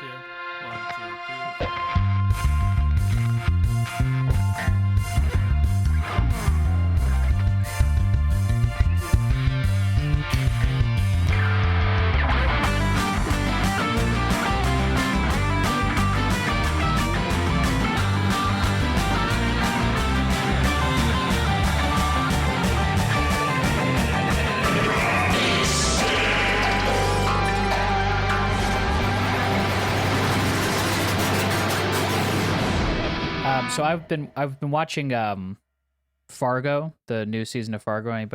two. 1, 2, 3. So I've been watching Fargo, the new season of Fargo. Any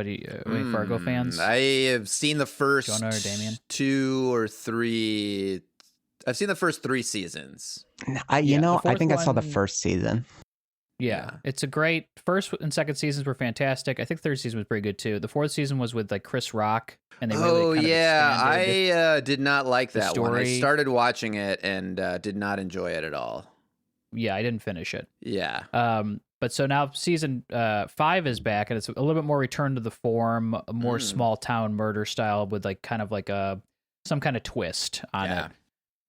Fargo fans? I have seen the first Jonah or Damien? 2 or 3. I've seen the first 3 seasons. I think I saw the first season. Yeah, it's a great first and second seasons were fantastic. I think third season was pretty good too. The fourth season was with like Chris Rock, and they really I did not like that story. one. I started watching it and did not enjoy it at all. Yeah, I didn't finish it. Yeah. But so now season 5 is back, and it's a little bit more return to the form, a more small town murder style with like kind of like some kind of twist on it.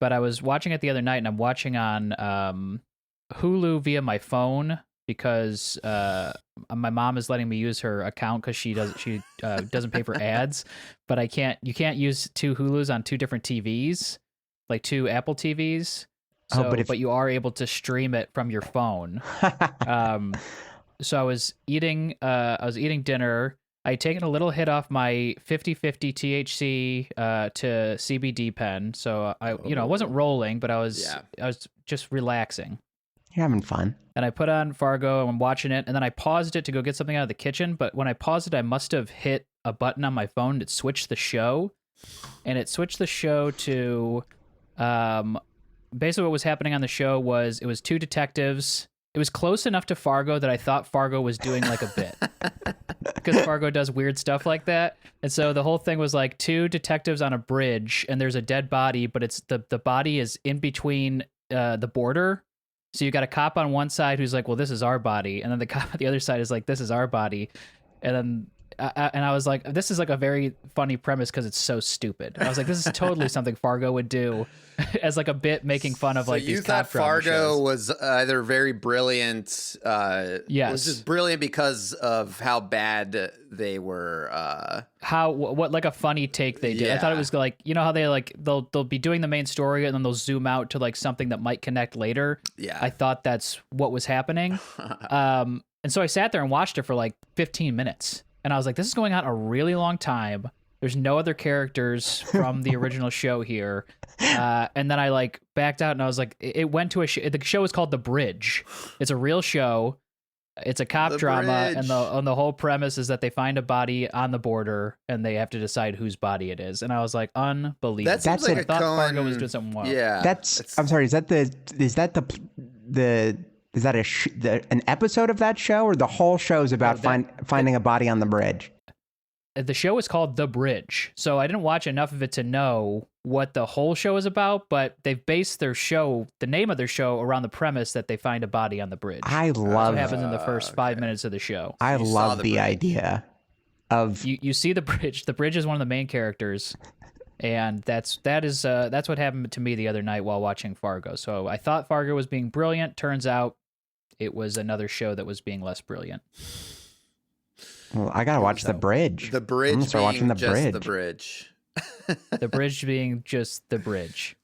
But I was watching it the other night, and I'm watching on Hulu via my phone because my mom is letting me use her account because she doesn't pay for ads. But you can't use 2 Hulus on 2 different TVs, like 2 Apple TVs. So, but you are able to stream it from your phone. So I was eating dinner. I had taken a little hit off my 50/50 THC to CBD pen. So I wasn't rolling, but I was just relaxing. You're having fun. And I put on Fargo and I'm watching it, and then I paused it to go get something out of the kitchen. But when I paused it, I must have hit a button on my phone that switched the show, and it switched the show to basically what was happening on the show was it was 2 detectives. It was close enough to Fargo that I thought Fargo was doing like a bit because Fargo does weird stuff like that. And so the whole thing was like 2 detectives on a bridge, and there's a dead body, but it's the body is in between the border. So you got a cop on one side who's like, well, this is our body. And then the cop on the other side is like, this is our body. And then I was like, this is like a very funny premise because it's so stupid. I was like, this is totally something Fargo would do as like a bit making fun of like these cop drama shows. You thought Fargo was either very brilliant. Yes. It was just brilliant because of how bad they were. What like a funny take they did. Yeah. I thought it was like, you know how they like they'll be doing the main story and then they'll zoom out to like something that might connect later. Yeah. I thought that's what was happening. And so I sat there and watched it for like 15 minutes. And I was like, this is going on a really long time. There's no other characters from the original show here. And then I like backed out and I was like, it went to the show is called The Bridge. It's a real show. It's a cop drama. Bridge. And the whole premise is that they find a body on the border and they have to decide whose body it is. And I was like, unbelievable. That seems like I thought Fargo was doing something wild. Yeah. I'm sorry. Is that an episode of that show, or the whole show is about finding a body on the bridge? The show is called The Bridge. So I didn't watch enough of it to know what the whole show is about, but they've based the name of their show around the premise that they find a body on the bridge. I love That's what happens in the first 5 minutes of the show. I love the idea of you see the bridge. The bridge is one of the main characters. And that's what happened to me the other night while watching Fargo. So I thought Fargo was being brilliant. Turns out it was another show that was being less brilliant. Well, I gotta watch The Bridge. The Bridge. I'm gonna start watching The Bridge. The Bridge. The Bridge being just The Bridge.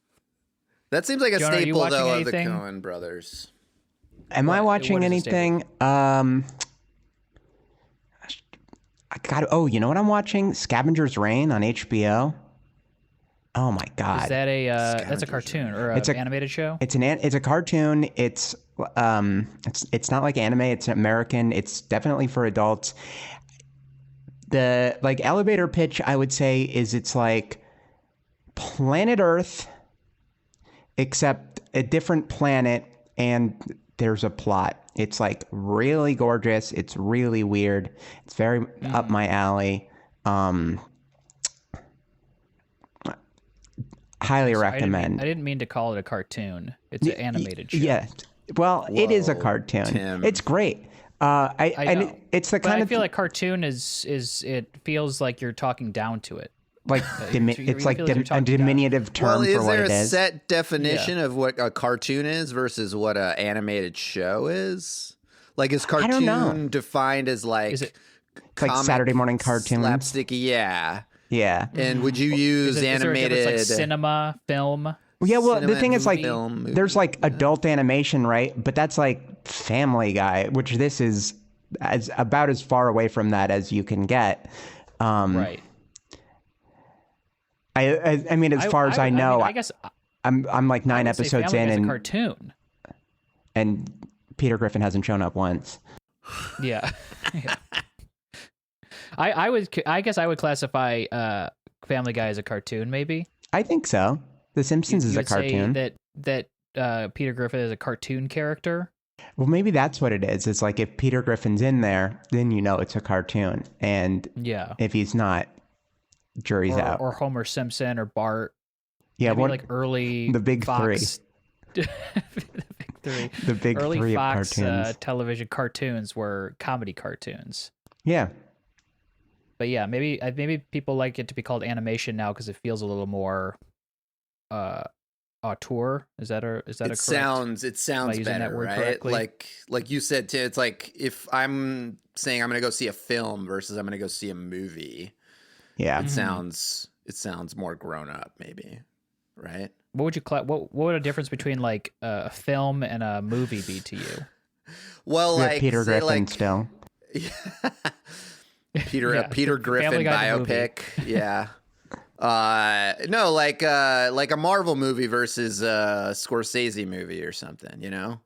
That seems like a Jonah, staple though anything? of the Coen brothers. Am I watching anything? You know what I'm watching? Scavenger's Reign on HBO. Oh my God! Is that that's a cartoon or an animated show? It's a cartoon. It's not like anime. It's American. It's definitely for adults. The like elevator pitch, I would say, is it's like Planet Earth, except a different planet, and there's a plot. It's like really gorgeous. It's really weird. It's very up my alley. Highly recommend. I didn't mean to call it a cartoon. It's an animated show. Yeah. Well, it is a cartoon. Tim. It's great. I know. It's the But kind I of feel like cartoon is it feels like you're talking down to it. like it's like feel like you're a talking diminutive term Well, is for what there it a is. set definition of what a cartoon is versus what an animated show is? Like, is I don't know. cartoon defined as like Is it Like comic Saturday morning cartoons? slapsticky? Yeah. Yeah. And would you use is there a animated? difference, like cinema, film? Yeah, well, the cinema thing and is, like, film, there's like adult animation, right? But that's like Family Guy, which this is about as far away from that as you can get. Right. I mean, as far as I know, I guess I'm like 9 episodes in, and and a cartoon. and Peter Griffin hasn't shown up once. Yeah. Yeah. I guess I would classify Family Guy as a cartoon, maybe. I think so. The Simpsons is You a would say cartoon. that Peter Griffin is a cartoon character. Well, maybe that's what it is. It's like if Peter Griffin's in there, then you know it's a cartoon, and Yeah. if he's not, jury's out. Or Homer Simpson or Bart. Yeah, Maybe what like early the big Fox, the big three. the big Early three Fox of cartoons. television cartoons were comedy cartoons. Yeah, But yeah, maybe people like it to be called animation now because it feels a little more auteur. Is that a correct? It sounds using that better, word right? correctly? Like you said, Tim, it's like if I'm saying I'm going to go see a film versus I'm going to go see a movie. yeah. It sounds more grown up, maybe, right? What would you what would a difference between like a film and a movie be to you? Well, We have like Peter say, Griffin like, still. Peter Yeah, Peter Griffin Family Guy the movie. biopic, yeah. No, like a Marvel movie versus a Scorsese movie or something, you know?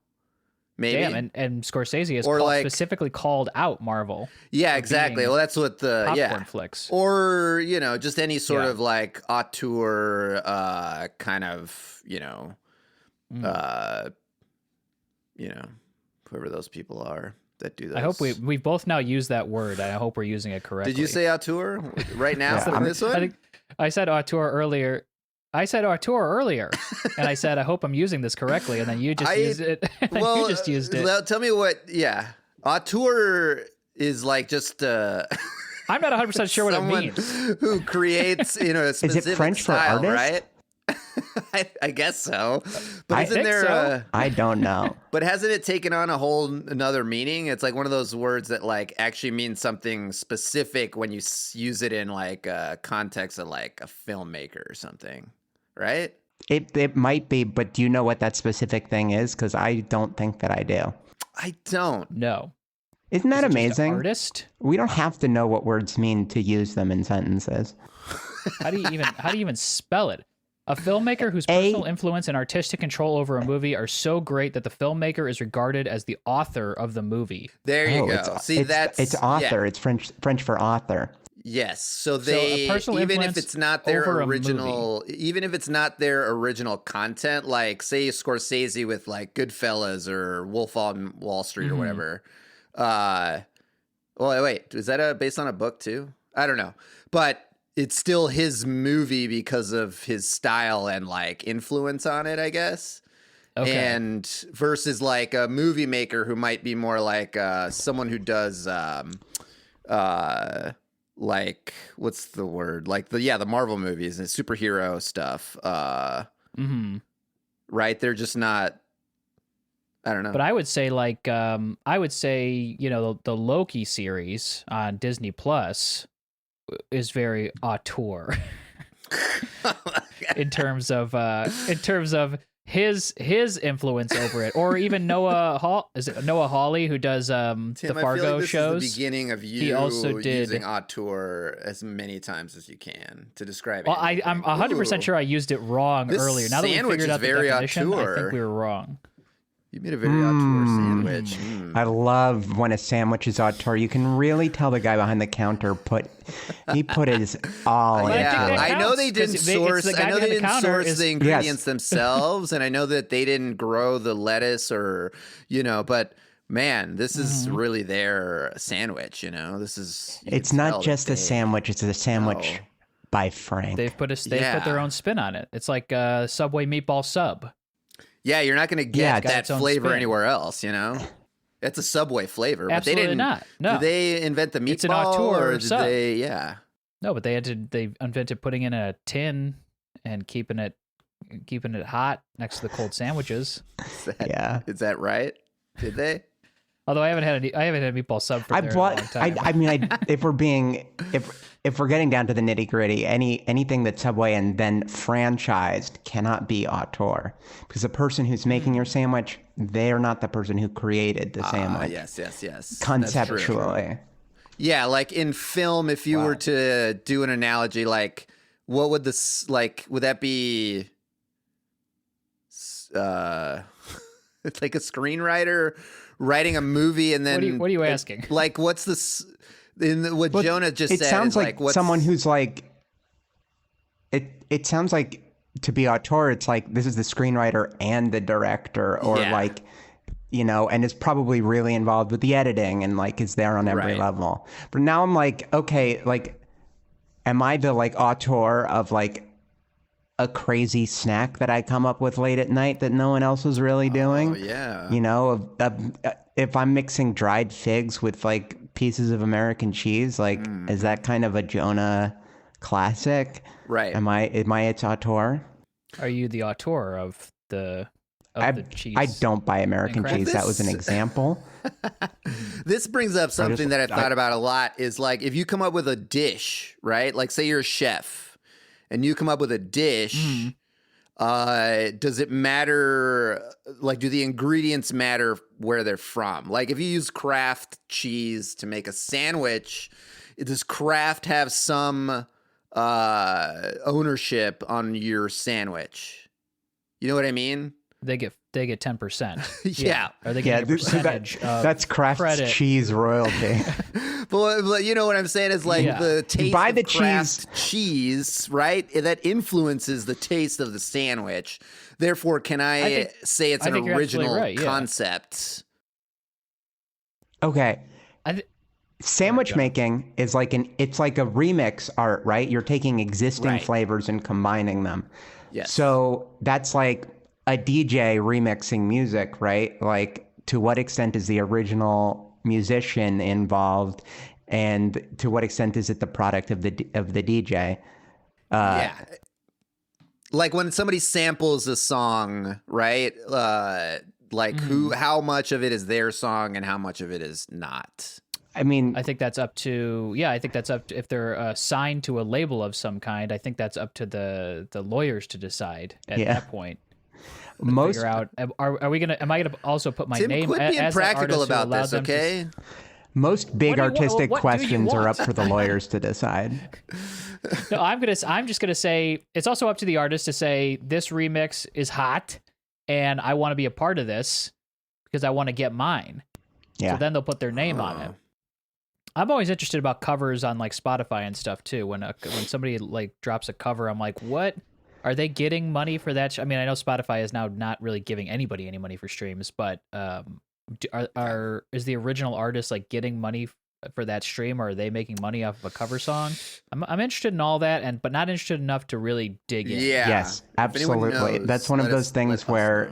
Maybe. Damn, and Scorsese is Or like- specifically called out Marvel Yeah, exactly. being Well, that's what the popcorn flicks. Or, you know, just any sort Yeah. of like auteur kind of, whoever those people are that do those. I hope we've both now used that word. And I hope we're using it correctly. Did you say auteur right now Yeah, on this one? I think I said auteur earlier. And I said I hope I'm using this correctly, and then you just used it. Well, you just used it. Well, tell me what. Yeah, auteur is like just. I'm not 100% sure what it someone means. who creates, a specific French for style, artist? right? I guess so. But I isn't think there? so. I don't know. But hasn't it taken on a whole another meaning? It's like one of those words that like actually means something specific when you use it in like a context of like a filmmaker or something, right? It might be, but do you know what that specific thing is? Because I don't think that I do. I don't. No. Isn't that Is it just an amazing? artist? We don't have to know what words mean to use them in sentences. How do you even spell it? A filmmaker whose personal influence and artistic control over a movie are so great that the filmmaker is regarded as the author of the movie. There you go. It's, See, it's author. yeah. It's French for author. Yes. So a they personal even if influence it's not their over a original, even if it's not their original content, like say Scorsese with like Goodfellas or Wolf on Wall Street or whatever. Well, wait, is that based on a book too? I don't know, but it's still his movie because of his style and like influence on it, I guess. Okay. And versus like a movie maker who might be more like someone who does like what's the word? Like the Marvel movies and superhero stuff. Right? They're just not. I don't know. But I would say like the Loki series on Disney Plus is very auteur in terms of his influence over it, or even Noah Hawley who does Tim, the I feel Fargo like this shows. is the beginning of you He also did using auteur as many times as you can to describe it. Well, I'm 100% sure I used it wrong This earlier. Now that we sandwich figured is out the very definition, I auteur. think we were wrong. You made a very auteur sandwich. I love when a sandwich is auteur. You can really tell the guy behind the counter put his all But I into think it. that I know counts, they didn't 'cause it's source. the guy I know behind they the didn't counter source is- the ingredients themselves, and I know that they didn't grow the lettuce or But man, this is really their sandwich. This is. It's not just a sandwich. It's a sandwich No. by Frank. They've put their own spin on it. It's like a Subway meatball sub. Yeah, you're not going to get Yeah, got that its own flavor spin. anywhere else. It's a Subway flavor, but Absolutely they didn't. not. No. Did they invent the meatball? It's an auteur or did sub. they? Yeah. No, but they invented putting in a tin and keeping it hot next to the cold sandwiches. Is that right? Did they? Although I haven't had a meatball sub for a long time. I mean, if we're getting down to the nitty gritty, anything that's Subway and then franchised cannot be auteur, because the person who's making your sandwich, they're not the person who created the sandwich. Yes. Conceptually. Yeah, like in film, if you were to do an analogy, like what would this would that be? Like a screenwriter writing a movie, and then what are you asking? Like, what's this? What Jonah just said. It sounds like what's, someone who's like. It sounds like, to be auteur, it's like this is the screenwriter and the director, or like, and is probably really involved with the editing and like is there on every level. But now I'm like, okay, like, am I the like auteur of like a crazy snack that I come up with late at night that no one else was really doing? If I'm mixing dried figs with like pieces of American cheese, like, is that kind of a Jonah classic? Right. Am I its auteur? Are you the auteur of the cheese? I don't buy American cheese. That was an example. This brings up something that I've thought about a lot, is like, if you come up with a dish, right? Like, say you're a chef and you come up with a dish, does it matter? Like, do the ingredients matter where they're from? Like, if you use Kraft cheese to make a sandwich, does Kraft have some ownership on your sandwich? You know what I mean? They get 10%. Yeah. Or they get a percentage of that's Kraft's credit. cheese royalty. But you know what I'm saying is like the taste buy the of Kraft cheese, right? That influences the taste of the sandwich. Therefore, can I say it's an original concept? Okay. Sandwich making is like it's like a remix art, right? You're taking existing flavors and combining them. Yes. So that's like a DJ remixing music, right? Like, to what extent is the original musician involved, and to what extent is it the product of the DJ? Like when somebody samples a song, right? How much of it is their song and how much of it is not? I mean, I think that's up to if they're signed to a label of some kind. I think that's up to the lawyers to decide at that point. Figure out, am I gonna also put my name quit being as practical an artist about this, okay? Most big artistic questions are up for the lawyers to decide. No, I'm just gonna say it's also up to the artist to say this remix is hot and I want to be a part of this because I want to get mine. Yeah. So then they'll put their name on it. I'm always interested about covers on like Spotify and stuff too. When somebody like drops a cover, I'm like, what? Are they getting money for that? I mean, I know Spotify is now not really giving anybody any money for streams, but is the original artist like getting money for that stream, or are they making money off of a cover song? I'm interested in all that, but not interested enough to really dig in. Yeah. Yes, absolutely. That's one of those things where.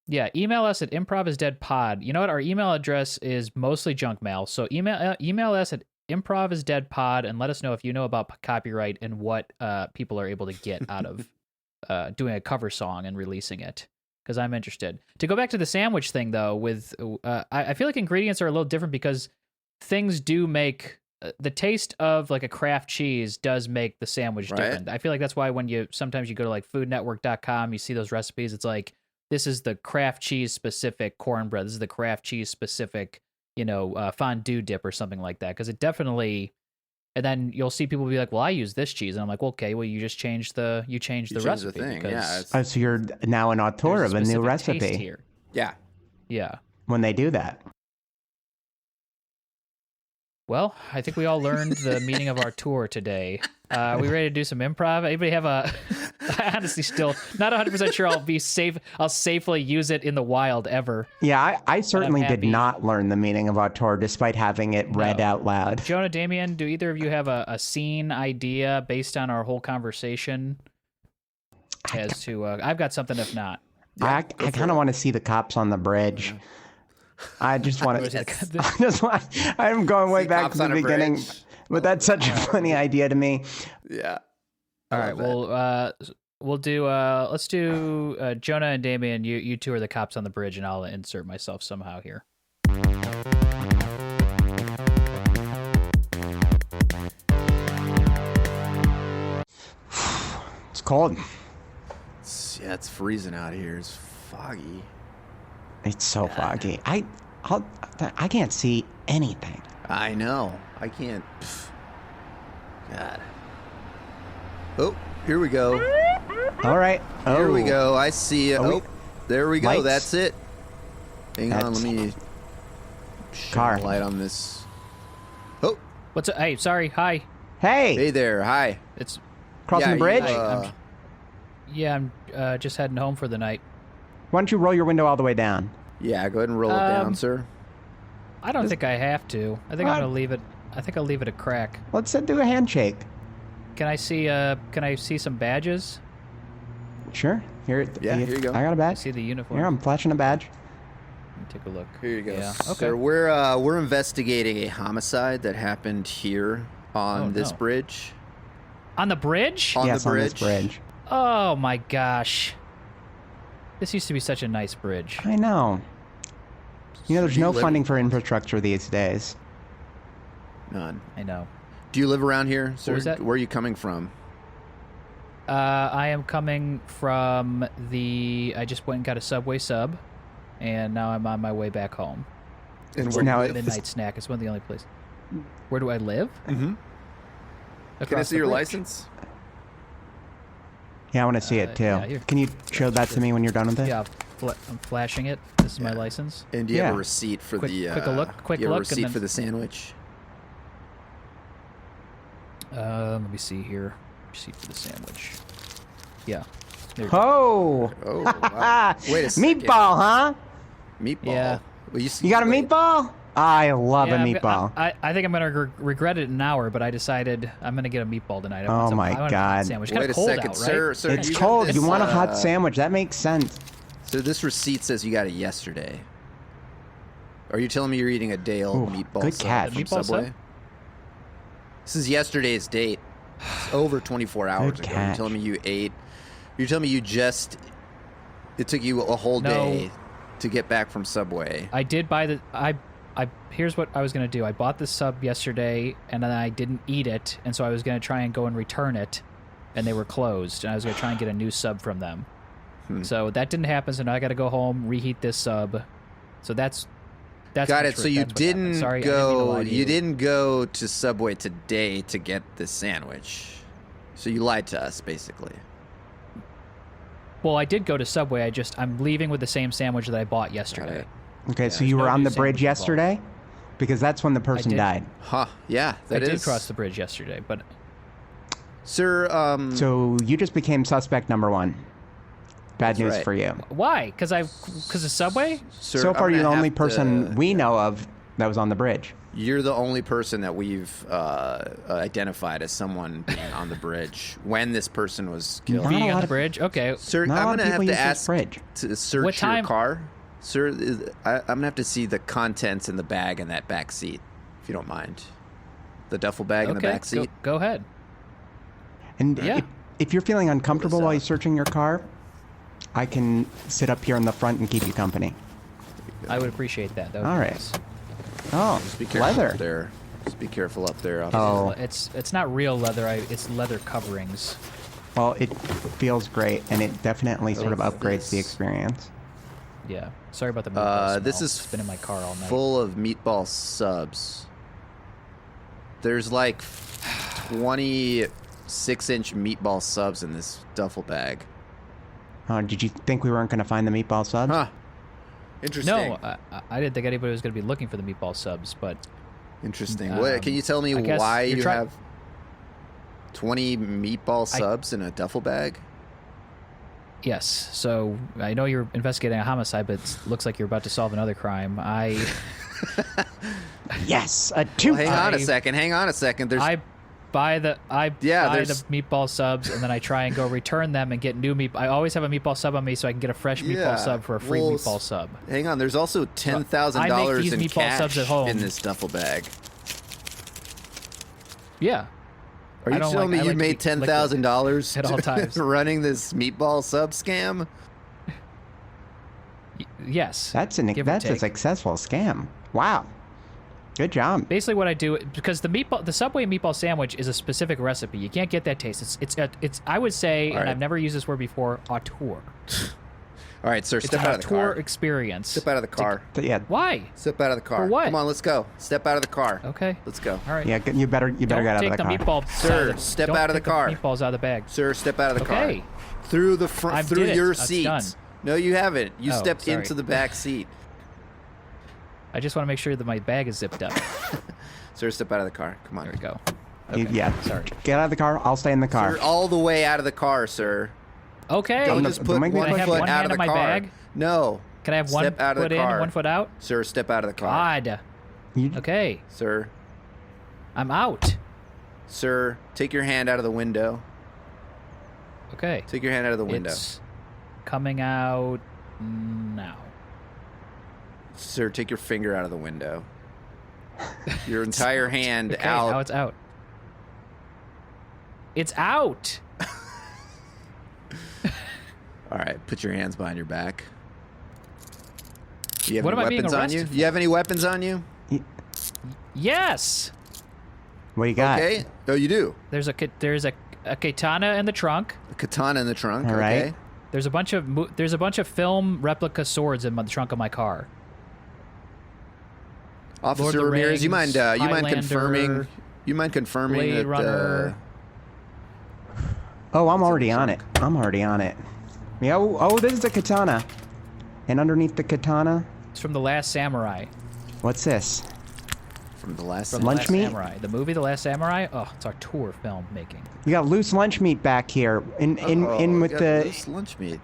Yeah, email us at improvisdeadpod. You know what? Our email address is mostly junk mail, so email us at improvisdeadpod and let us know if you know about copyright and what people are able to get out of doing a cover song and releasing it, because I'm interested. To go back to the sandwich thing, though, with I feel like ingredients are a little different because things do make the taste of like a Kraft cheese does make the sandwich different. I feel like that's why when sometimes you go to like foodnetwork.com, you see those recipes, it's like, this is the Kraft cheese specific cornbread. This is the Kraft cheese specific, fondue dip or something like that. Because it definitely, and then you'll see people be like, "Well, I use this cheese," and I'm like, "Well, okay, you just changed the recipe." The thing. So you're now an auteur of a new recipe. Here. Yeah. When they do that. Well, I think we all learned the meaning of our tour today. Are we ready to do some improv? Anybody have I honestly still not 100% sure I'll safely use it in the wild ever. Yeah, I certainly did not learn the meaning of auteur despite having it read out loud. Jonah, Damien, do either of you have a scene idea based on our whole conversation? I've got something if not. I kind of want to see the cops on the bridge. I just want to. I'm going way back to the beginning. But that's such a funny idea to me. Yeah. All right. Well, we'll do. Let's do Jonah and Damien. You two are the cops on the bridge, and I'll insert myself somehow here. It's cold. It's freezing out here. It's foggy. It's so foggy. I can't see anything. I know. I can't. God. Oh, here we go. All right. Oh, Here we go. I see it. Oh, there we go. Lights. That's it. Hang on. That's- Let me shine Car. a light on this. Oh, What's up? Hey, sorry. Hi. Hey, hey there. Hi. It's crossing Yeah, the bridge. I'm just heading home for the night. Why don't you roll your window all the way down? Yeah, go ahead and roll it down, Um, sir. I don't think I have to. I think What? I'm gonna leave it. I think I'll leave it a crack. Let's do a handshake. Can I see? Can I see some badges? Sure. Here. Yeah, here you go. I got a I badge. see the uniform. Here, I'm flashing a badge. Let me take a look. Here you go. Yeah. Okay. Sir, we're investigating a homicide that happened here on Oh, this no. bridge. On the bridge? On yes, the on this bridge. bridge. Oh my gosh. This used to be such a nice bridge. I know. You know, there's Do you no live- funding for infrastructure these days. None. I know. Do you live around here, sir? was that? Where are you coming from? I am coming from the. I just went and got a Subway sub, and now I'm on my way back home. And where do you live? Midnight snack. It's one of the only places. Where do I live? Mm-hmm. Can I Across see the your bridge. license? Yeah, I want to see it too. yeah, here. Can you show that to me when you're done with it? Yeah, I'm flashing it. This is my license. And do you have Yeah. a receipt for Quick- the? quick a look- quick you have a look, and receipt then- for the sandwich. Let me see here. Receipt for the sandwich. Yeah. There you go. Oh! Oh, wow. Wait a second. Meatball, huh? Meatball. Yeah. Well, You got a wait. meatball? I love Yeah, a meatball. I think I'm gonna regret it in an hour, but I decided I'm gonna get a meatball tonight. I want Oh some- my I want a hot God. Sandwich. Wait Kinda a cold second, out, sir. right? Sir, It's you cold. got You this, want a hot sandwich. That makes sense. So this receipt says you got it yesterday. Are you telling me you're eating a day old Ooh, meatball good sub catch. from Meatball Subway? sub? This is yesterday's date. It's over 24 hours ago. You're catch. telling me you ate. You're telling me you just. It took you a whole No. day to get back from Subway. I did buy the. Here's what I was gonna do. I bought the sub yesterday, and then I didn't eat it, and so I was gonna try and go and return it, and they were closed, and I was gonna try and get a new sub from them. So that didn't happen. So now I got to go home, reheat this sub. So that's Got the it. So truth. you That's what happened. didn't Sorry, I didn't mean to go. lie to You didn't go to Subway today to get this sandwich. So you lied to us, basically. Well, I did go to Subway. I'm leaving with the same sandwich that I bought yesterday. it. Okay, so there's you no were on new the bridge sandwich involved. yesterday? Because that's when the person did. died. Huh? Yeah, I that is. did cross the bridge yesterday, but Sir, So you just became suspect number one. Bad That's news right. for you. why? Because of Subway? sir, So far, I'm you're the gonna only have person to- we know of that was on the bridge. You're the only person that we've identified as someone being on the bridge when this person was killed. Not a Being on lot the of- bridge? Okay. Sir, Not a I'm lot of gonna have people to use this ask bridge. to search What time- your car, sir. I'm gonna have to see the contents in the bag in that back seat, if you don't mind. The duffel bag in the Okay. back seat. Go ahead. And Yeah. if you're feeling uncomfortable while up? you're searching your car, I can sit up here in the front and keep you company. I would appreciate that. That would All be right. nice. Oh, Just be careful leather. up there. Just be careful up there. officer. Oh. It's not real leather. It's leather coverings. Well, it feels great, and it definitely sort of Look at upgrades the this. experience. Yeah. Sorry about the meatball This smell. is It's been in my car all night. full of meatball subs. There's like 26-inch meatball subs in this duffel bag. Did you think we weren't going to find the meatball subs? Huh. Interesting. No, I didn't think anybody was going to be looking for the meatball subs, but Interesting. What, can you tell me I guess why you're you try- have 20 meatball subs in a duffel bag? yes. So I know you're investigating a homicide, but it looks like you're about to solve another crime. Yes, a two. Well, hang on a second. There's I buy the there's- meatball subs, and then I try and go return them and get new meat. I always have a meatball sub on me, so I can get a fresh meatball Yeah, sub for a free well, meatball sub. hang on. There's also I $10,000 make these in meatball cash subs at home. in this duffel bag. Yeah. Are you telling me you made $10,000 at all times running this meatball sub scam? Yes. That's a successful scam. Wow. Good job. Basically, what I do, because the Subway meatball sandwich is a specific recipe. You can't get that taste. It's I would say, and I've never used this word before, auteur. All right, sir, step out of the car. Auteur experience. Step out of the car. Yeah. Why? Step out of the car. For what? Come on, let's go. Step out of the car. Okay. Let's go. All right. Yeah, you better get out of the car. Meatball Sir, step out of the car. Meatballs out of the bag. Sir, step out of the car. Okay. Through the front, through your seat. Done. No, you haven't. You stepped sorry. into the back seat. I just want to make sure that my bag is zipped up. Sir, step out of the car. Come on. There we go. Okay. Yeah. Sorry. Get out of the car. I'll stay in the car. Sir, all the way out of the car, sir. Okay. Don't just put one foot out of the car. Bag? No. Can I have one foot in and one foot out? Sir, step out of the car. God. Okay. Sir. I'm out. Sir, take your hand out of the window. Okay. Take your hand out of the window. It's coming out now. Sir, take your finger out of the window. Your entire hand okay, out. Now it's out. It's out. All right, put your hands behind your back. Do you have What any am I being weapons on you? arrested Do you have any weapons on you? Yes. What do you got? Okay. Oh, you do. There's a katana in the trunk. A katana in the trunk. All okay. right. There's a bunch of film replica swords in the trunk of my car. Officer Ramirez, you mind confirming? You mind confirming Blade that? Runner. Oh, I'm already on it. Yeah. Oh, this is a katana. And underneath the katana, It's from The Last Samurai. what's this? From the last From Lunch The Last meat? Samurai. The movie The Last Samurai. Oh, it's our tour film making. We got loose lunch meat back here. In with the. loose lunch meat.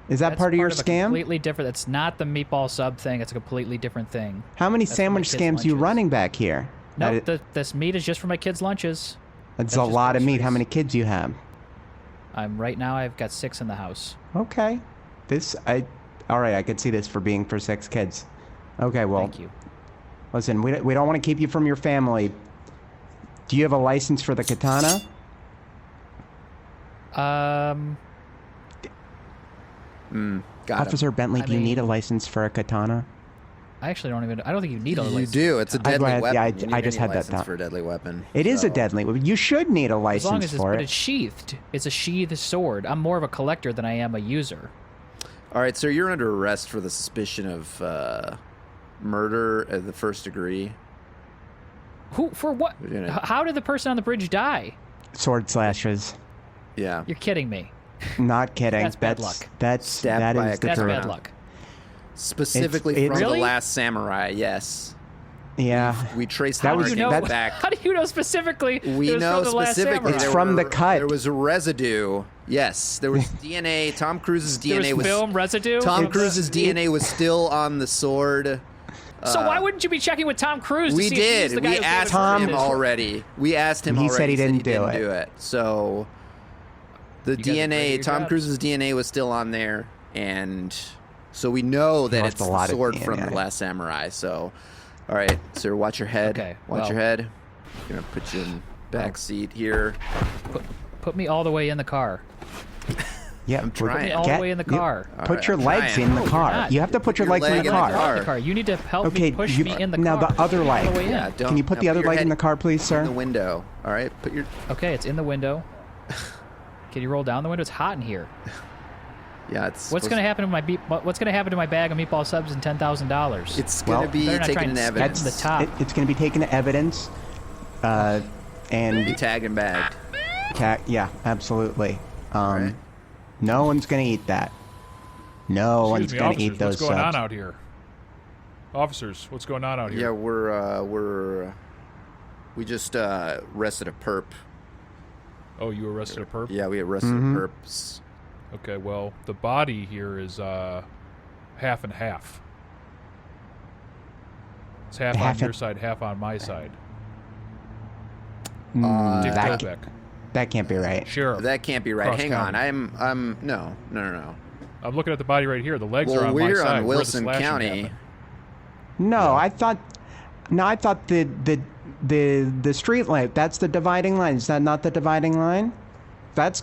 Is that That's part of your a scam? Completely different. That's not the meatball sub thing. It's a completely different thing. How many That's for sandwich my kids' scams you lunches. running back here? No, this meat is just for my kids' lunches. That's a just lot of meat. How groceries. many kids you have? Right now I've got 6 in the house. Okay. All right, I could see this for 6 kids. Okay, well, Thank you. listen, we don't want to keep you from your family. Do you have a license for the katana? Got him. Officer Bentley, I do you need a mean- license for a katana? I actually don't even. I don't think you need a You license. do. It's a I'd deadly rather- weapon. yeah, You need I just any had that license thought. for a deadly weapon. It is a So- deadly weapon. You should need a As long license as it's, for but it. it's sheathed. It's a sheathed sword. I'm more of a collector than I am a user. All right, sir, you're under arrest for the suspicion of murder of the first degree. Who for what? We're gonna- How did the person on the bridge die? Sword slashes. Yeah. You're kidding me. Not kidding. That's bad luck. Stabbed that by is a the That's truth. bad luck. Specifically It's- from Really? The Last Samurai, yes. Yeah. We traced That the was- How do you markings know? back. How do you know specifically? We it was know from the Last specifically. Samurai? It's from the cut. There was a residue. Yes, there was DNA. Tom Cruise's There DNA was film residue. Tom from the- Cruise's DNA was still on the sword. So why wouldn't you be checking with Tom Cruise? To We see if he's did. the guy We who asked gave him it? already. We asked him He already. said he didn't do it. do it. So the guys are pretty DNA, good Tom jobs. Cruise's DNA was still on there, and so we know that lost it's a the lot of sword from DNA. The Last Samurai. So, all right, sir, watch your head. Okay, Watch your well- head. I'm gonna put you in back seat here. Put me all the way in the car. Yeah. I'm Put me trying. all the way in the car. Put right, your I'm legs trying. in the No, car. you're not. You have to put your Your legs in leg the in the car. car. The car. You need to help Okay, me push me in the now car. the other All leg. the way in. Yeah, don't. Can you put the now other your leg in head the car, please, in sir? the window. All right, put your. Okay, it's in the window. Can you roll down the window? It's hot in here. Yeah, it's. What's going to happen to my What's going to happen to my bag of meatball subs and $10,000? It's gonna Well, be better not try taken and in skip evidence. the top. It's going to be taken to evidence. Be And tagged and bagged. yeah, absolutely. Right. No one's going to eat that. No one's Excuse me, going to officers, eat those what's going subs. on out here? Officers, what's going on out Yeah, here? we just arrested a perp. Oh, you arrested a perp? Yeah, we arrested Mm-hmm. a perp. Okay, well, the body here is half and half. It's half Half on your and- side, half on my side. Dick that, Durbeck. that can't be right. Sheriff. That can't be right. Cross Hang on, County. no. I'm looking at the body right here. The legs are Well, on my we're side. on where the Wilson slashing County. happened. No, I thought the the street light. That's the dividing line. Is that not the dividing line? That's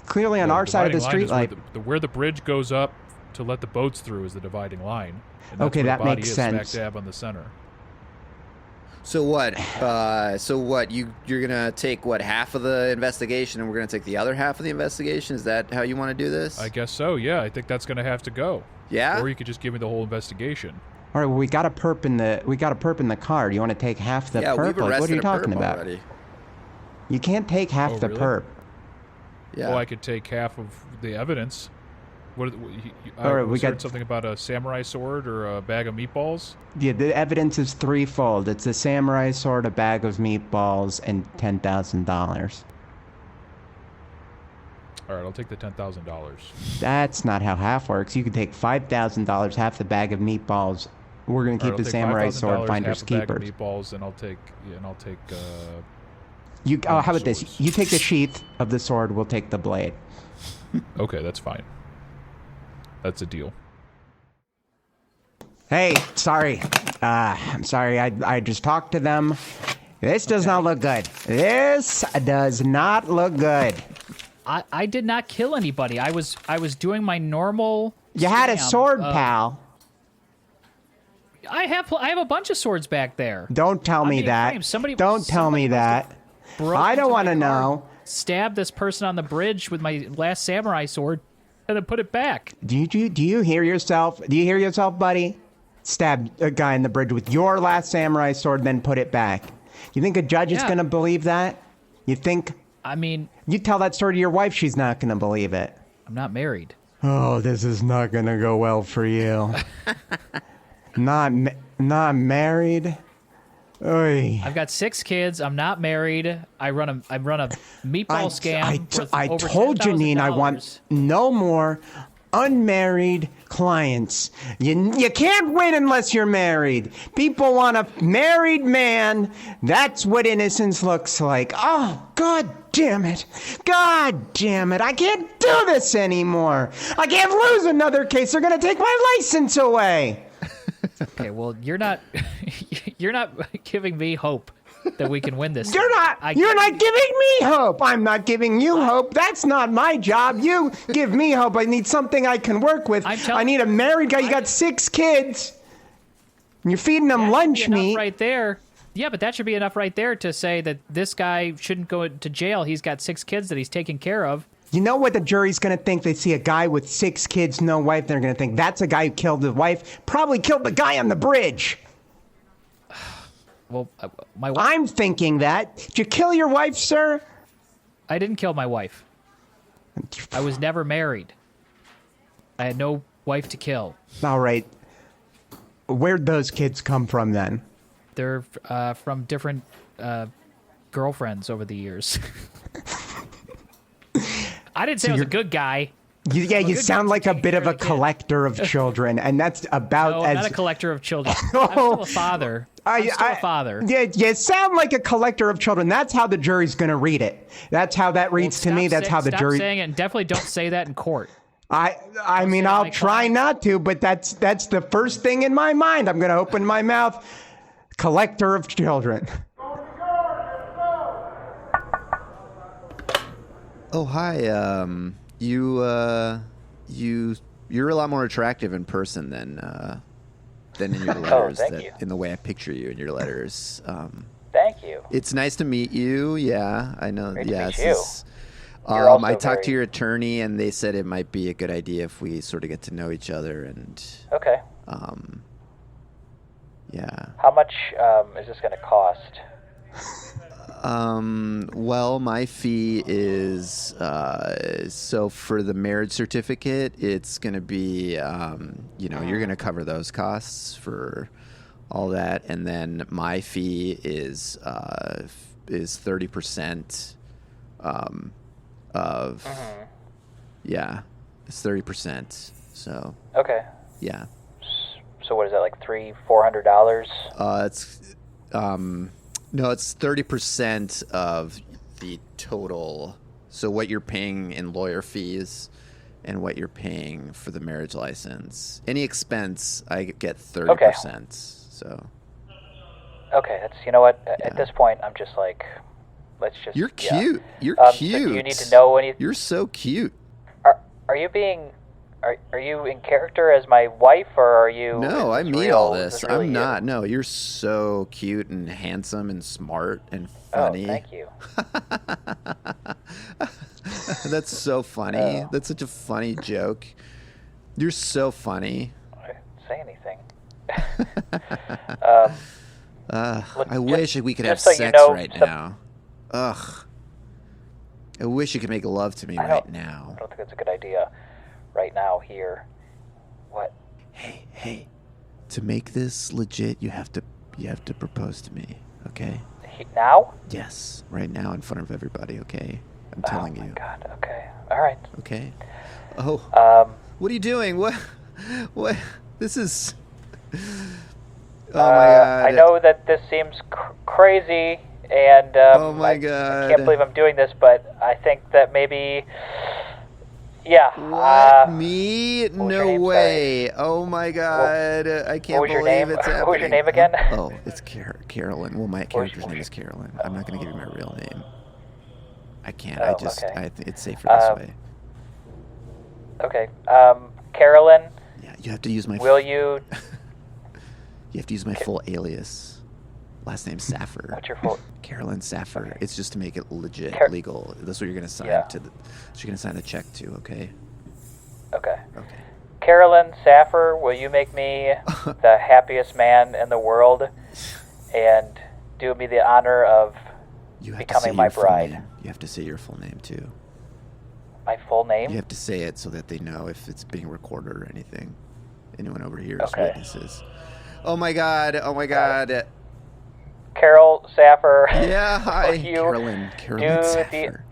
clearly on Well, our side of the dividing line street is light. where the bridge goes up to let the boats through is the dividing line. And that's Okay, where that the body makes is, sense. Smack dab on the center. So what? You're gonna take what, half of the investigation, and we're gonna take the other half of the investigation? Is that how you want to do this? I guess so. Yeah, I think that's going to have to go. Yeah. Or you could just give me the whole investigation. All right, well, we got a perp in the car. Do you want to take half the Yeah, perp? we've Like, arrested what are you a talking perp about? already. You can't take half Oh, the really? perp. Yeah. Well, I could take half of the evidence. All right, we was heard got- something about a samurai sword or a bag of meatballs. Yeah, the evidence is threefold. It's a samurai sword, a bag of meatballs, and $10,000. All right, I'll take the $10,000. That's not how half works. You can take $5,000, half the bag of meatballs. We're gonna keep All right, the I'll take samurai sword, $5,000, finders half a bag of keepers. meatballs, and I'll take. You. Oh, how about this? swords. You take the sheath of the sword. We'll take the blade. Okay, that's fine. That's a deal. Hey, sorry. I'm sorry. I just talked to them. This does not look good. This does not look good. I did not kill anybody. I was doing my normal. You had a scam sword, of- pal. I have a bunch of swords back there. Don't tell I'm me being that. framed. Somebody- Don't tell me somebody must that. Broke I don't into want my to car, know. Stabbed this person on the bridge with my last samurai sword, and then put it back. Do you hear yourself? Do you hear yourself, buddy? Stab a guy in the bridge with your last samurai sword, then put it back. You think a judge is Yeah. gonna believe that? You think I mean, you tell that story to your wife, she's not gonna believe it. I'm not married. Oh, this is not gonna go well for you. not married. Oy. I've got 6 kids. I'm not married. I run a meatball scam. worth I over told you, Neen, I want $10,000. no more unmarried clients. You can't win unless you're married. People want a married man. That's what innocence looks like. Oh, God damn it. God damn it. I can't do this anymore. I can't lose another case. They're going to take my license away. Okay, well, you're not giving me hope that we can win this. You're not giving me hope. I'm not giving you hope. That's not my job. You give me hope. I need something I can work with. I need a married guy. You got 6 kids. And you're feeding them lunch meat. Right there. Yeah, but that should be enough right there to say that this guy shouldn't go to jail. He's got 6 kids that he's taking care of. You know what the jury's going to think? They see a guy with 6 kids, no wife. They're going to think that's a guy who killed his wife. Probably killed the guy on the bridge. Well, my wife. I'm thinking that. Did you kill your wife, sir? I didn't kill my wife. I was never married. I had no wife to kill. All right. Where'd those kids come from then? They're from different girlfriends over the years. I didn't say I was a good guy. You good sound guy like a taking bit care of of a the kid. collector of children, and that's about No, as... I'm not a collector of children. I'm still a father. I'm still a father. Yeah, you sound like a collector of children. That's how the jury's going to read it. That's how that reads to me. That's how the jury... Stop saying it, and definitely don't say that in court. I mean, say I'll my try client. not to, but that's the first thing in my mind. I'm going to open my mouth. Collector of children. Oh, hi. You're a lot more attractive in person than in your letters. thank you. In the way I picture you in your letters. Thank you. It's nice to meet you. Yeah, I know. Great to yeah, meet this you. is- You're also I talked to very- your attorney, and they said it might be a good idea if we sort of get to know each other. And Okay. yeah. How much is this going to cost? Well, my fee is so for the marriage certificate, it's going to be you're going to cover those costs for all that, and then my fee is 30% of yeah, it's 30%. So Okay. yeah, So what is that, like $300-$400? it's no, it's 30% of the total. So what you're paying in lawyer fees and what you're paying for the marriage license. Any expense, I get 30%. So Okay, that's, you know what? At this point, I'm just like, let's just. You're yeah. cute. You're So cute. do you need to know anything? You're so cute. Are you being? Are you in character as my wife, or are you? No, I is this mean real? all Is this. really I'm you? not. No, you're so cute and handsome and smart and Oh, funny. thank you. That's so funny. That's such a funny joke. You're so funny. I didn't say anything. I wish we could have just so you sex know, right now. Ugh. I wish you could make love to me right now. I don't think that's a good idea. Right now, here. What? Hey. To make this legit, you have to propose to me, okay? Now? Yes, right now in front of everybody, okay? I'm telling Oh my you. God. Okay. All right. Okay. Oh. What are you doing? What? This is. Oh my God. I know that this seems crazy, and Oh my I God. can't believe I'm doing this, but I think that maybe, yeah. What? Me? what was your No name? way. Oh my God. I can't what was your believe name? it's happening. What was your name again? Oh, it's Carolyn. Well, my character's name is Carolyn. I'm not going to give you my real name. I can't. Oh, I okay. think it's safer this way. Okay. Carolyn, Yeah, you have to use my. will you? You have to use my full alias. Last name Saffer. What's your full? Carolyn Saffer. It's just to make it legit, legal. That's what you're gonna sign Yeah. to. So you're gonna sign the check to. Okay. Okay. Okay. Carolyn Saffer, will you make me the happiest man in the world, and do me the honor of You have to becoming say my your full bride? name. You have to say your full name too. My full name? You have to say it so that they know if it's being recorded or anything. Anyone over here is Okay. witnesses. Oh my God. Oh my God. Carol Saffer. Yeah. Hi. you Carolyn. do Carolyn the Saffer.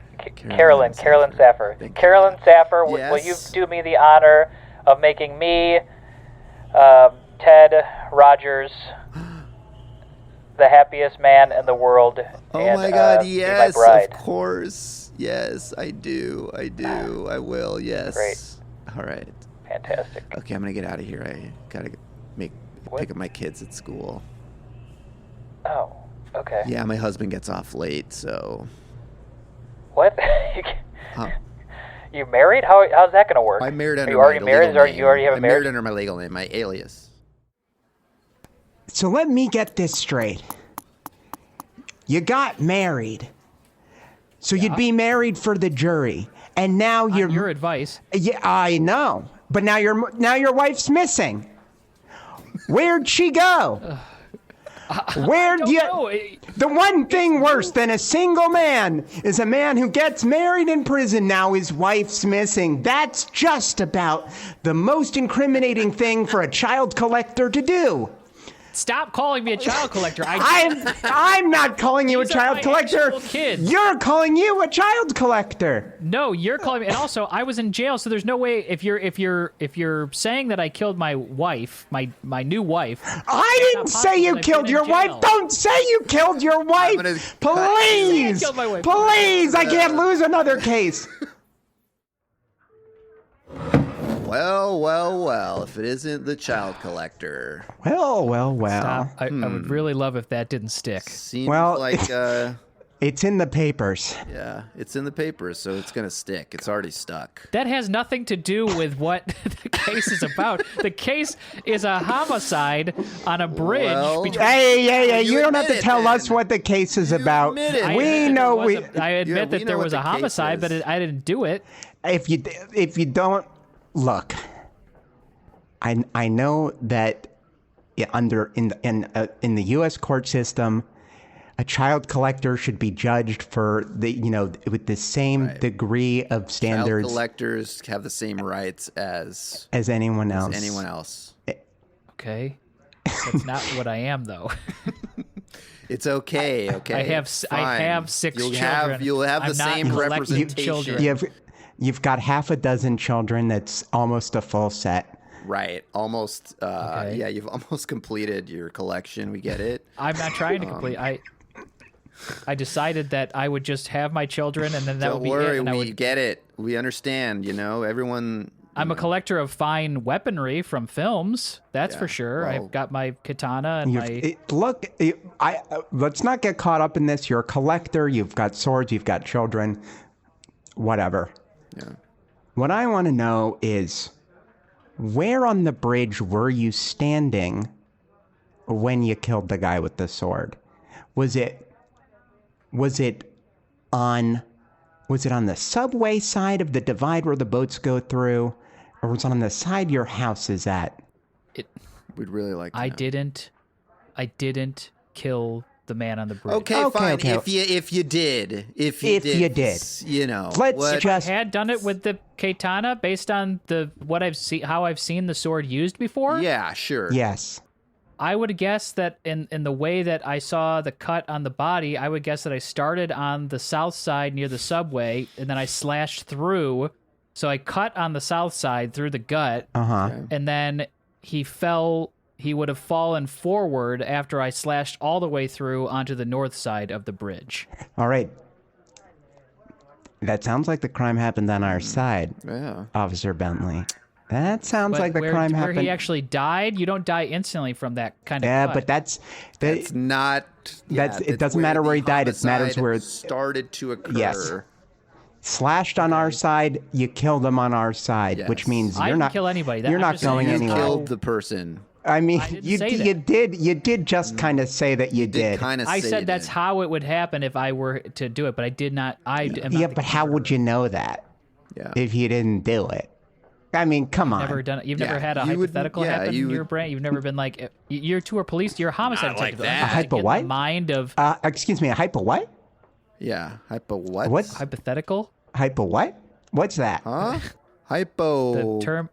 Carolyn Saffer. Thank you. Carolyn Saffer, will you Yes. do me the honor of making me, Ted Rogers, the happiest man in the world? Oh and, my God, be yes, my bride? of course. Yes, I do. I will, yes. Great. All right. Fantastic. Okay, I'm going to get out of here. I got to What? pick up my kids at school. Oh, okay. Yeah, my husband gets off late, so. What? Huh? You married? How's that gonna work? I'm married under Are you already my married? legal name. You already have a I'm marriage? married under my legal name, my alias. So let me get this straight. You got married. So you'd be married for the jury. And now On your advice. Yeah, I know. But now your wife's missing. Where'd she go? Where'd you? No, The one thing worse than a single man is a man who gets married in prison. Now his wife's missing. That's just about the most incriminating thing for a child collector to do. stop calling me a child collector. I'm not calling you a These are child my collector. actual kids. You're calling you a child collector. No, you're calling me. And also, I was in jail, so there's no way. If you're saying that I killed my wife, my new wife. I didn't say you I've killed been your in wife. jail. Don't say you killed your wife. gonna- Please. I killed my wife. Please. I can't lose another case. Well, if it isn't the child collector. Well. Stop. I would really love if that didn't stick. Seems Well, like, It's in the papers. yeah, it's in the papers, so it's going to stick. It's already stuck. That has nothing to do with what the case is about. The case is a homicide on a bridge Well- between. Hey, You you don't have admit to it, tell then. us what the case is about. admit it. We know I admit we that know there what was the a case homicide, but is. I didn't do it. if you don't look. I know that in the U.S. court system, a child collector should be judged for with the same degree of Child standards collectors have the same rights as as anyone else. anyone else. Okay, that's not what I am, though. It's okay. Okay. I have Fine. 6 You'll children. You'll have the I'm not same collecting representation. children. You've got half a dozen children. That's almost a full set. Right. Almost. Okay. Yeah. You've almost completed your collection. We get it. I'm not trying to complete. I decided that I would just have my children, and then that Don't would be worry. it. And I We would. get it. We understand. You know, everyone I'm a collector of fine weaponry from films. That's Yeah, for sure. well- I've got my katana and Let's not get caught up in this. You're a collector. You've got swords. You've got children. Whatever. Yeah. What I want to know is, where on the bridge were you standing when you killed the guy with the sword? Was it on the subway side of the divide where the boats go through, or was it on the side your house is at? We'd really like to I know. didn't kill the man on the bridge. Okay, Okay, fine. okay. If you did, you know, Let's what- just I had done it with the katana based on how I've seen the sword used before. Yeah, sure. yes. I would guess that in the way that I saw the cut on the body, I would guess that I started on the south side near the subway, and then I slashed through. So I cut on the south side through the gut, and then he would have fallen forward after I slashed all the way through onto the north side of the bridge. All right. That sounds like the crime happened on our side, Yeah. Officer Bentley. That sounds But like the where crime he happened. actually died, you don't die instantly from that kind of Yeah, cut. but that's not. it doesn't matter where he died, it matters homicide where it- started to occur. Yes. Slashed on our side, you killed him on our side, Yes. which means I you're didn't not kill anybody. You're I'm not just saying going You anywhere. killed the person. I mean, I didn't you say you did just kind of say that you did. Kind of. I said that's how it would happen if I were to do it, but I did not. I am not Yeah, the but how would you know that Yeah. if you didn't do it? I mean, come on. never done it. You've Yeah, never had a you would- hypothetical yeah, happen you in your would- brain. You've never been like you're two are police. You're a homicide Not like detective. that. I'm trying to Hypo get in what? the mind of Excuse me, a hypo what? Yeah. Hypo what? What? hypothetical. Hypo what? What's that? Huh? Hypo. The term.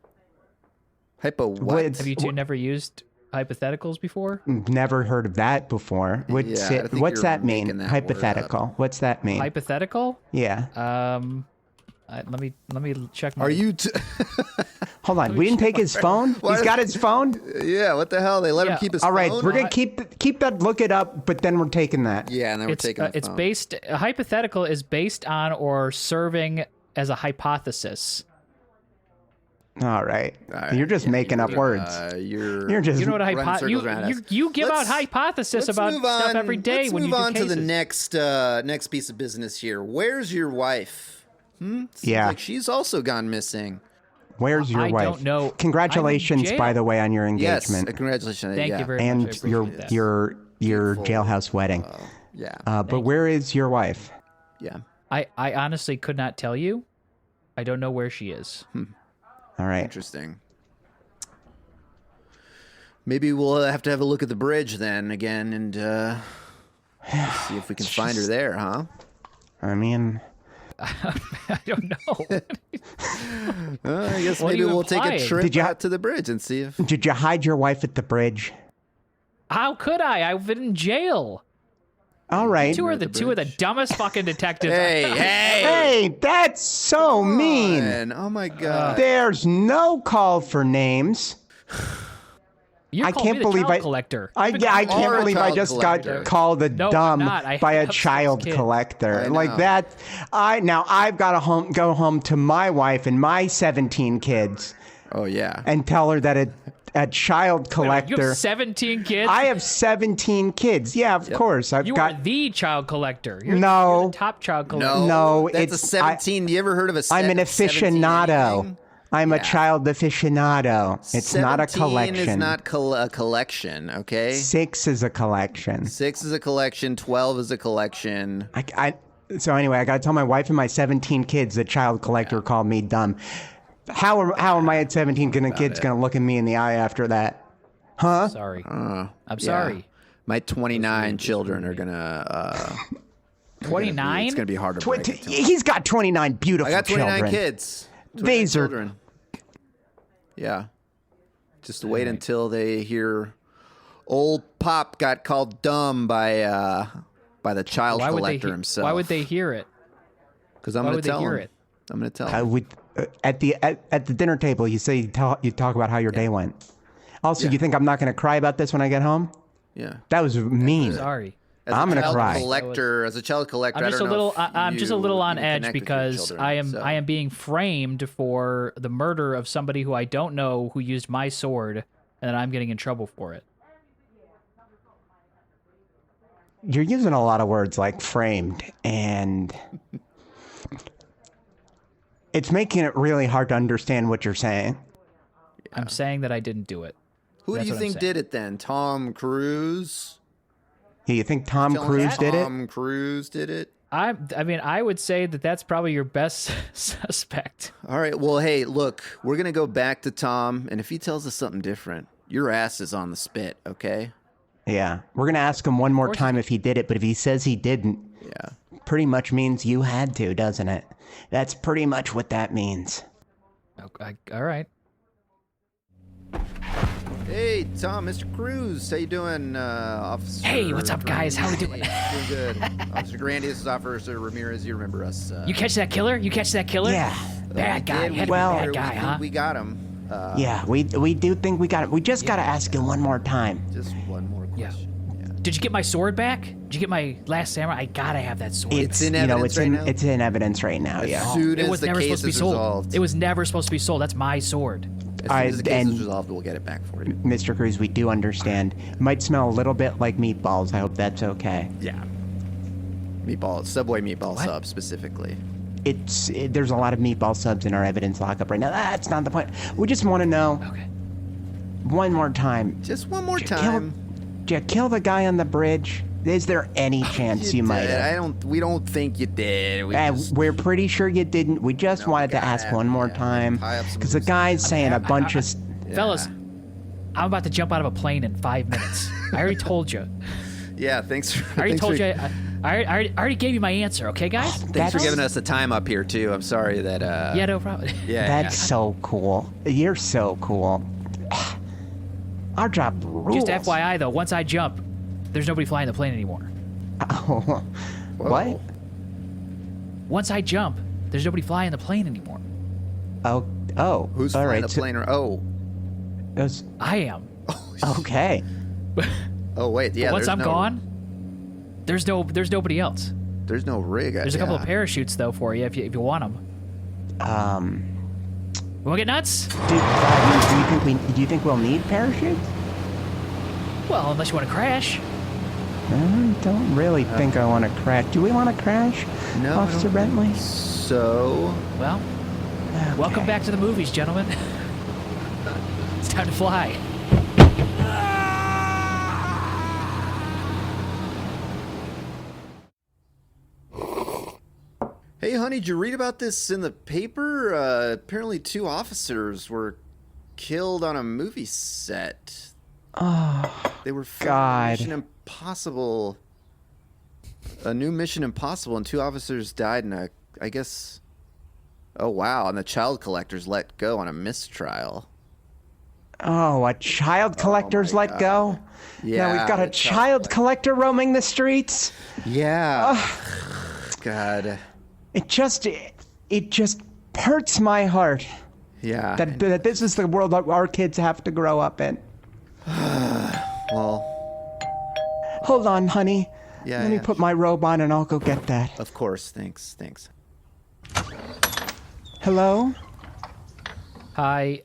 Hypo what? What- Have you two never used hypotheticals before? Never heard of that before. What's Yeah, I think what's you're that mean? making that word Hypothetical. What's that mean? Hypothetical. Yeah. Let me check. My, Are you? Hold on. We didn't take his phone. He's got his phone. Yeah. What the hell? They let him Yeah. keep his All right, phone? we're gonna keep that. Look it up, but then we're taking that. Yeah, and then we're taking. The it's phone. based. A hypothetical is based on or serving as a hypothesis. All right. All right, You're just yeah, making up words. You're just. You know what a running hypothesis? circles around us. You give out Let's- hypothesis Let's about move stuff on- every day let's when you move do on cases. to the next piece of business here. Where's your wife? Seems Yeah. like she's also gone missing. Where's your I wife? don't know. Congratulations, I'm in by jail. the way, on your Yes, engagement congratulations. Thank yeah. you very much. I and appreciate that. your Beautiful. jailhouse wedding. Yeah, But where is your wife? yeah. I honestly could not tell you. I don't know where she is. All right. Interesting. Maybe we'll have to have a look at the bridge then again and see if we can find her there, huh? I mean, I don't know. I guess What are maybe you we'll take a implying? trip Did you out to the bridge and see if. did you hide your wife at the bridge? How could I? I've been in jail. All right. Two are at the the two of the bridge. dumbest fucking detectives. Hey, hey! Hey, that's so mean. Man, oh my god! There's no call for names. You I called can't me the believe child I collector. I, You've been I calling can't are a believe I child just collector. got called a No, I'm dumb not. I by a have six child kids. collector. I Like know. that. I've got to go home to my wife and my 17 kids Oh yeah. and tell her that a child You collector. have 17 kids. I have 17 kids. Yeah, of course. I've You got are the child collector. You're, No. you're the top child collector. No, No, that's it's- a 17. You ever heard of a? I'm an 17 aficionado. anything? I'm a Yeah. child aficionado. It's not a 17 collection. is not a collection. Okay. 6 is a collection. 6 is a collection. 12 is a collection. So anyway, I got to tell my wife and my 17 kids the child collector called me dumb. How are my 17 kids going to look at me in the eye after that? Huh? Sorry. Yeah. I'm sorry. My 29 children are gonna. 29? It's gonna be hard to break it to 'em. He's got 29 beautiful I got 29 children. kids. 29 These are- children. Yeah. Just wait until they hear old Pop got called dumb by the child Why would they? collector himself. Why would they hear it? Because I'm why gonna would they tell hear him. it? I'm gonna tell I him. would at the dinner table. You say you talk about how your day went. Also, you think I'm not going to cry about this when I get home? Yeah. That was mean. Sorry. As I'm a gonna child cry. collector, as a child collector, I'm just I a don't know little. if I'm just a you little on even edge connect with your because children, I am. so. I am being framed for the murder of somebody who I don't know who used my sword, and I'm getting in trouble for it. You're using a lot of words like framed, and it's making it really hard to understand what you're saying. I'm saying that I didn't do it. Who do That's you what I'm think saying. did it then? Tom Cruise? You think Tom Telling Cruise us did it? Tom Cruise did it? I mean, I would say that that's probably your best suspect. All right. Well, hey, look, we're going to go back to Tom, and if he tells us something different, your ass is on the spit, okay? Yeah. We're going to ask him one more course time if he did it, but if he says he didn't, Yeah. pretty much means you had to, doesn't it? That's pretty much what that means. Okay, all right. Hey, Tom, Mr. Cruz, how you doing, Officer? Hey, what's up, guys? How we doing? Hey, doing good. Officer Grandy, this is Officer Ramirez. You remember us? You catch that killer? You catch that killer? Yeah. Bad guy. we Had to be well- bad guy, we, huh? We got him. Yeah, we do think we got it. We just got to ask him one more time. Just one more Yeah. question. Yeah. Did you get my sword back? Did you get my last samurai? I gotta have that sword. It's in you know, evidence it's right in now? it's in evidence right now. As Yeah. soon it as was the never case supposed to be is sold. resolved. It was never supposed to be sold. That's my sword. As soon Alright, as the case and- is resolved, we'll get it back for you. Mr. Cruz, we do understand. It might smell a little bit like meatballs. I hope that's okay. Yeah. Meatball, Subway meatball What? sub specifically. There's a lot of meatball subs in our evidence lockup right now. That's not the point. We just want to know Okay. one more time. Just one more Did time. you kill the guy on the bridge? Is there any chance you might did. have? We don't think you did. We just, We're pretty sure you didn't. We just No, we wanted to gotta ask have- one more yeah, time. tie up some Because the loose guy's ends. saying a bunch of... Fellas, I'm about to jump out of a plane in 5 minutes. I already told you. Yeah, thanks for, I already thanks told for, you. I already gave you my answer. Okay, guys? Thanks for That's- giving us the time up here too. I'm sorry that Yeah, no problem. yeah. That's so cool. You're so cool. Our job rules. Just FYI, though, once I jump, there's nobody flying the plane anymore. Oh, what? Once I jump, there's nobody flying the plane anymore. Oh. Who's all flying right. the plane? I am. Okay. Oh wait, yeah. But once there's I'm no, gone, there's nobody else. there's no rig. There's a couple of parachutes though for you if you want them. You want to get nuts? Do you think we'll need parachutes? Well, unless you want to crash. I don't really think I want to crash. Do we want to crash, No, I Officer don't Bentley? So Well, welcome Okay. back to the movies, gentlemen. It's time to fly. hey, honey, did you read about this in the paper? Apparently, 2 officers were killed on a movie set. Oh, They were filming God. Mission Impossible. A new Mission Impossible, and 2 officers died in a, I guess. Oh wow! And the child collectors let go on a mistrial. oh, a child collector's my let God. go? Yeah, Now we've got a the child collector roaming the streets? Yeah. God. It just hurts my heart Yeah. that this is the world that our kids have to grow up in. Well, Hold on, honey. yeah. Let me yeah. put my robe on and I'll go get that. Of course. Thanks. Hello? Hi,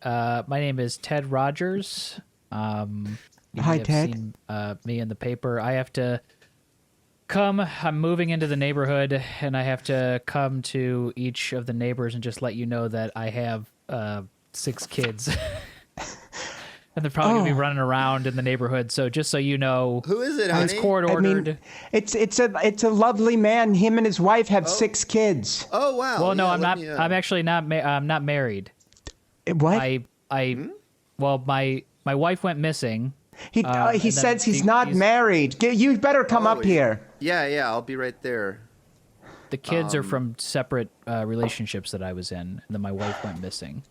my name is Ted Rogers. You may Hi, have Ted. Seen, me in the paper. I have to come. I'm moving into the neighborhood, and I have to come to each of the neighbors and just let you know that I have 6 kids, and they're probably gonna be running around in the neighborhood. So just so you know, Who is it, it's honey? court I ordered. mean, it's a lovely man. Him and his wife have 6 kids. Oh wow. well, no, yeah, I'm let not. me, I'm actually not. I'm not married. What? Well, my wife went missing. He and then says he's not he's- married. You better come up here. Yeah. I'll be right there. The kids are from separate relationships that I was in, and then my wife went missing.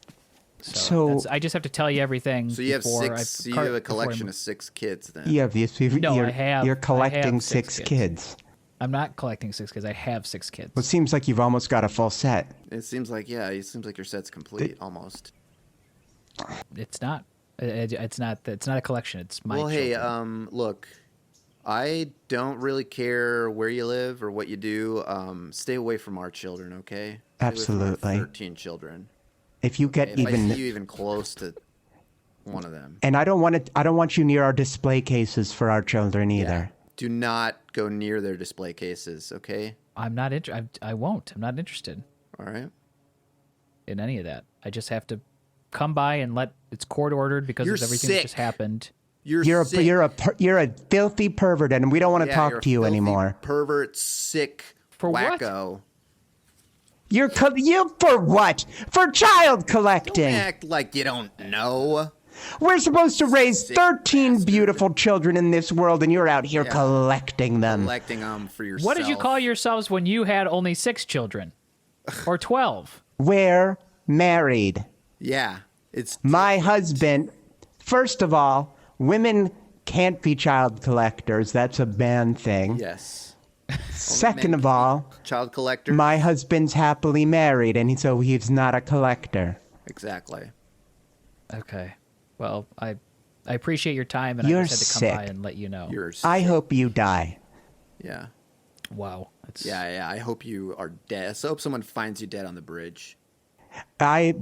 So- I just have to tell you everything. So you have before 6. I, You have a before I collection move. of 6 kids then. You have these. No, you're, I have- You're I collecting have 6 6 kids. I'm not collecting 6 kids. I have 6 kids. Well, it seems like you've almost got a full set. It seems like it seems like your set's complete almost. It's not. It's not a collection. It's my. Well, hey, children. look, I don't really care where you live or what you do. Stay away from our children, okay? Stay away from our Absolutely. 13 children. If you get If I even see you even close to one of them, and I don't want you near our display cases for our children either. do not go near their display cases, okay? I'm not I won't. I'm not interested All right. in any of that. I just have to come by and let it's court ordered because You're of everything that sick. just happened. You're sick. a filthy pervert, and we don't want to Yeah, talk you're to you filthy anymore. Pervert, sick, For what? wacko. You for what? For child collecting. Don't act like you don't know. We're supposed to raise Sick 13 bastard. beautiful children in this world, and you're out here collecting them. Collecting them for yourself. What did you call yourselves when you had only 6 children? Or 12? We're married. Yeah, it's My husband, first of all, women can't be child collectors. That's a banned thing. yes. Second of all, Child collector. my husband's happily married, and so he's not a collector. Exactly. Okay. Well, I appreciate your time, and You're I just had to come by sick. and let you know. You're. I sick. hope you die. Yeah. Wow. It's, Yeah. I hope you are dead. I hope someone finds you dead on the bridge. I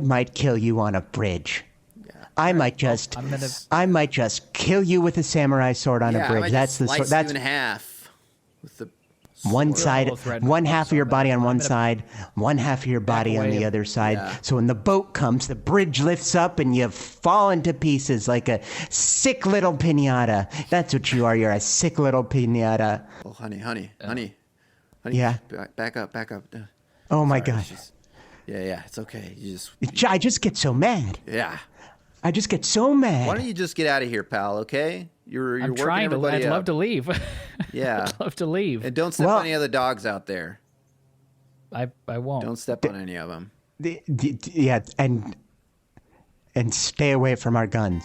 might kill you on a bridge. Yeah. I might just I'm gonna. kill you with a samurai sword on Yeah, a I bridge. might That's just the slice sword. That's you in half with the. one We're side, almost ready. one half of your So body on I'm one gonna side, one half of your body on away the and- other side. Yeah. So when the boat comes, the bridge lifts up and you fall into pieces like a sick little pinata. That's what you are. You're a sick little pinata. Oh, honey. Yeah. Back up. Oh my Sorry, God. she's- Yeah. It's okay. You just. I just get so mad. Yeah. I just get so mad. Why don't you just get out of here, pal? Okay. You're I'm working trying to. everybody I'd up. love to leave. Yeah. I'd love to leave. And don't step Well- on any other dogs out there. I won't. Don't step on any of them. Yeah, and stay away from our guns.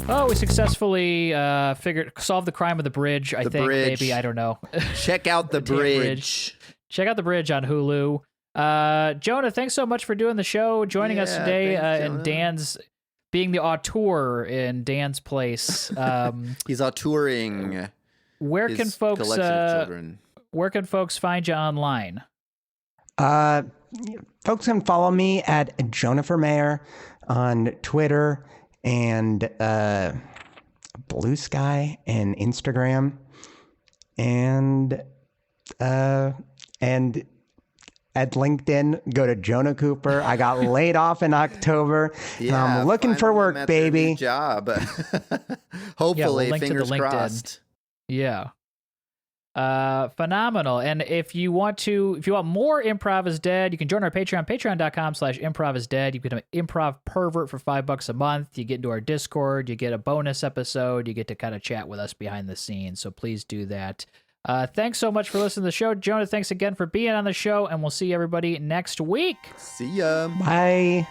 Oh, we successfully solved the crime of the bridge. I The think bridge. maybe I don't know. Check out the damn bridge. Check out the bridge on Hulu. Jonah, thanks so much for doing the show, joining us Yeah, today, thanks, and Jonah. Dan's being the auteur in Dan's place. He's touring Where his can folks collection of children. where can folks find you online? Folks can follow me at Jonah for Mayor on Twitter and Blue Sky and Instagram, and at LinkedIn, go to Jonah Cooper. I got laid off in October. and I'm looking for finally work, met their new baby. job. Hopefully, link to the fingers LinkedIn. crossed. Yeah. Phenomenal. And if you want more Improv is Dead, you can join our Patreon, patreon.com/improv is dead. You become an improv pervert for $5 a month. You get into our Discord, you get a bonus episode, you get to kind of chat with us behind the scenes. So please do that. Thanks so much for listening to the show. Jonah, thanks again for being on the show, and we'll see everybody next week. See ya. Bye.